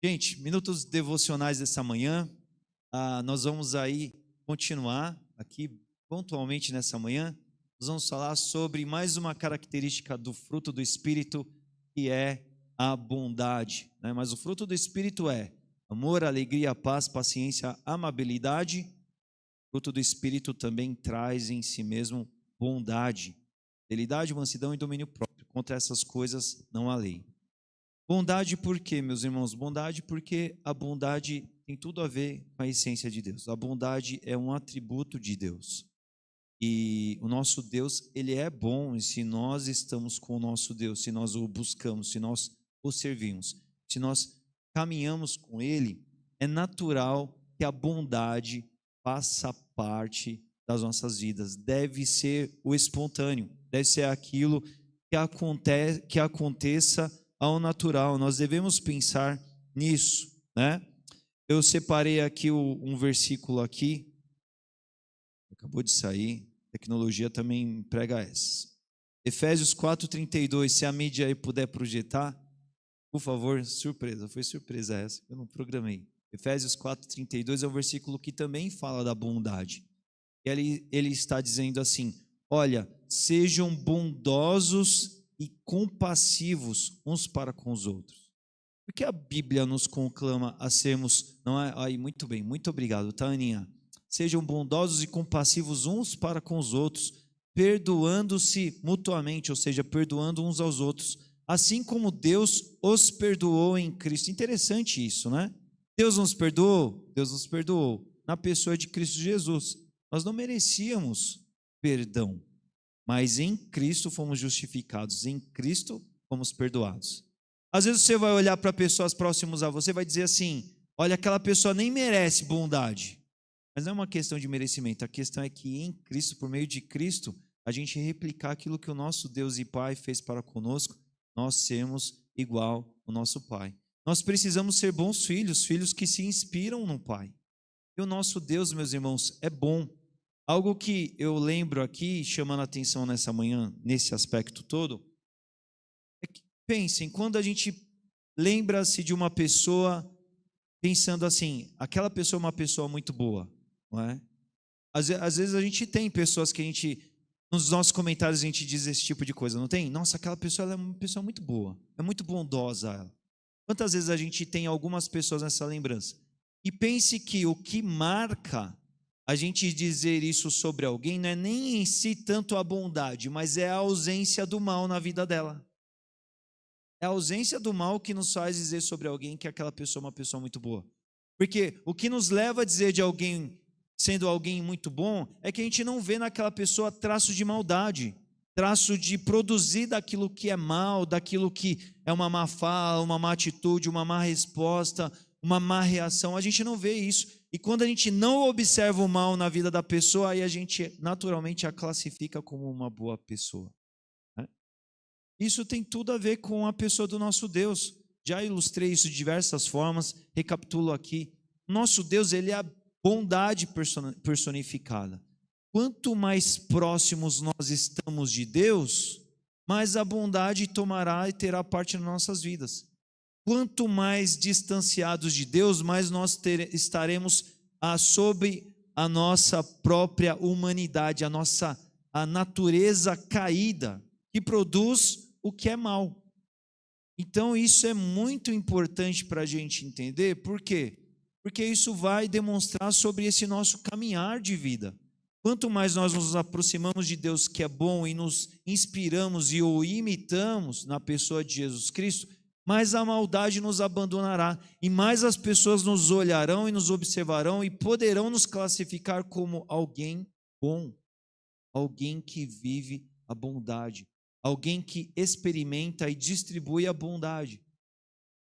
Gente, minutos devocionais dessa manhã, nós vamos aí continuar aqui pontualmente nessa manhã. Nós vamos falar sobre mais uma característica do fruto do Espírito, que é a bondade, né? Mas o fruto do Espírito é amor, alegria, paz, paciência, amabilidade. O fruto do Espírito também traz em si mesmo bondade, fidelidade, mansidão e domínio próprio. Contra essas coisas não há lei. Bondade por quê, meus irmãos? Bondade porque a bondade tem tudo a ver com a essência de Deus. A bondade é um atributo de Deus. E o nosso Deus, ele é bom, e se nós estamos com o nosso Deus, se nós o buscamos, se nós o servimos, se nós caminhamos com ele, é natural que a bondade faça parte das nossas vidas. Deve ser o espontâneo, deve ser aquilo que aconteça ao natural. Nós devemos pensar nisso, né? Eu separei aqui um versículo aqui, acabou de sair, tecnologia também prega essa. Efésios 4:32, se a mídia aí puder projetar, por favor, surpresa, foi surpresa essa, eu não programei. Efésios 4:32 é um versículo que também fala da bondade. Ele está dizendo assim: olha, sejam bondosos e compassivos uns para com os outros. Porque a Bíblia nos conclama a sermos, não é? Aí, muito bem, muito obrigado, tá, Aninha? Sejam bondosos e compassivos uns para com os outros, perdoando-se mutuamente, ou seja, perdoando uns aos outros, assim como Deus os perdoou em Cristo. Interessante isso, né? Deus nos perdoou? Deus nos perdoou na pessoa de Cristo Jesus. Nós não merecíamos perdão, mas em Cristo fomos justificados, em Cristo fomos perdoados. Às vezes você vai olhar para pessoas próximas a você e vai dizer assim: olha, aquela pessoa nem merece bondade. Mas não é uma questão de merecimento, a questão é que em Cristo, por meio de Cristo, a gente replicar aquilo que o nosso Deus e Pai fez para conosco, nós sermos igual ao nosso Pai. Nós precisamos ser bons filhos, filhos que se inspiram no Pai. E o nosso Deus, meus irmãos, é bom. Algo que eu lembro aqui, chamando a atenção nessa manhã, nesse aspecto todo, é que, pensem, quando a gente lembra-se de uma pessoa, pensando assim, aquela pessoa é uma pessoa muito boa, não é? Às vezes a gente tem pessoas que nos nossos comentários a gente diz esse tipo de coisa, não tem? Nossa, aquela pessoa ela é uma pessoa muito boa, é muito bondosa ela. Quantas vezes a gente tem algumas pessoas nessa lembrança? E pense que o que marca a gente dizer isso sobre alguém não é nem em si tanto a bondade, mas é a ausência do mal na vida dela. É a ausência do mal que nos faz dizer sobre alguém que aquela pessoa é uma pessoa muito boa. Porque o que nos leva a dizer de alguém sendo alguém muito bom é que a gente não vê naquela pessoa traço de maldade, traço de produzir daquilo que é mal, daquilo que é uma má fala, uma má atitude, uma má resposta, uma má reação. A gente não vê isso. E quando a gente não observa o mal na vida da pessoa, aí a gente naturalmente a classifica como uma boa pessoa, né? Isso tem tudo a ver com a pessoa do nosso Deus. Já ilustrei isso de diversas formas, recapitulo aqui. Nosso Deus, ele é a bondade personificada. Quanto mais próximos nós estamos de Deus, mais a bondade tomará e terá parte nas nossas vidas. Quanto mais distanciados de Deus, mais nós estaremos sob a nossa própria humanidade, a natureza caída, que produz o que é mal. Então isso é muito importante para a gente entender. Por quê? Porque isso vai demonstrar sobre esse nosso caminhar de vida. Quanto mais nós nos aproximamos de Deus que é bom e nos inspiramos e o imitamos na pessoa de Jesus Cristo, mais a maldade nos abandonará e mais as pessoas nos olharão e nos observarão e poderão nos classificar como alguém bom, alguém que vive a bondade, alguém que experimenta e distribui a bondade.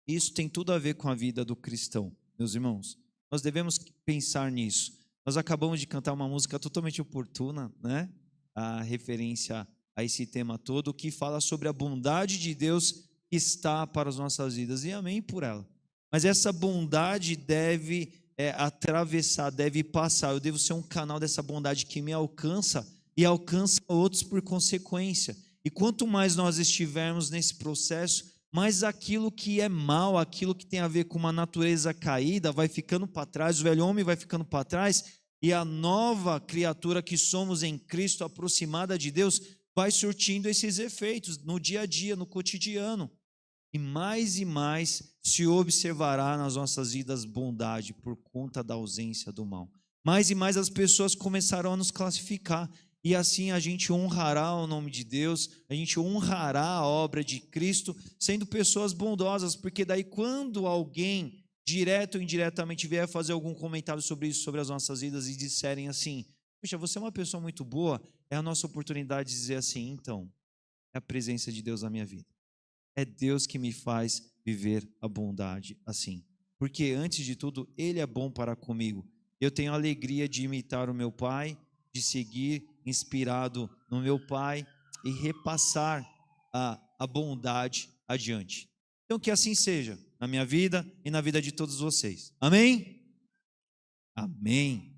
Isso tem tudo a ver com a vida do cristão, meus irmãos. Nós devemos pensar nisso. Nós acabamos de cantar uma música totalmente oportuna, né? A referência a esse tema todo, que fala sobre a bondade de Deus que está para as nossas vidas, e amém por ela. Mas essa bondade deve atravessar, deve passar. Eu devo ser um canal dessa bondade que me alcança e alcança outros por consequência. E quanto mais nós estivermos nesse processo, mas aquilo que é mal, aquilo que tem a ver com uma natureza caída, vai ficando para trás, o velho homem vai ficando para trás, e a nova criatura que somos em Cristo, aproximada de Deus, vai surtindo esses efeitos no dia a dia, no cotidiano. E mais se observará nas nossas vidas bondade por conta da ausência do mal. Mais e mais as pessoas começarão a nos classificar, e assim a gente honrará o nome de Deus, a gente honrará a obra de Cristo, sendo pessoas bondosas, porque daí quando alguém, direto ou indiretamente, vier fazer algum comentário sobre isso, sobre as nossas vidas, e disserem assim: puxa, você é uma pessoa muito boa, é a nossa oportunidade de dizer assim: então, é a presença de Deus na minha vida. É Deus que me faz viver a bondade assim. Porque, antes de tudo, Ele é bom para comigo. Eu tenho a alegria de imitar o meu Pai, de seguir inspirado no meu Pai e repassar a bondade adiante. Então, que assim seja na minha vida e na vida de todos vocês. Amém? Amém.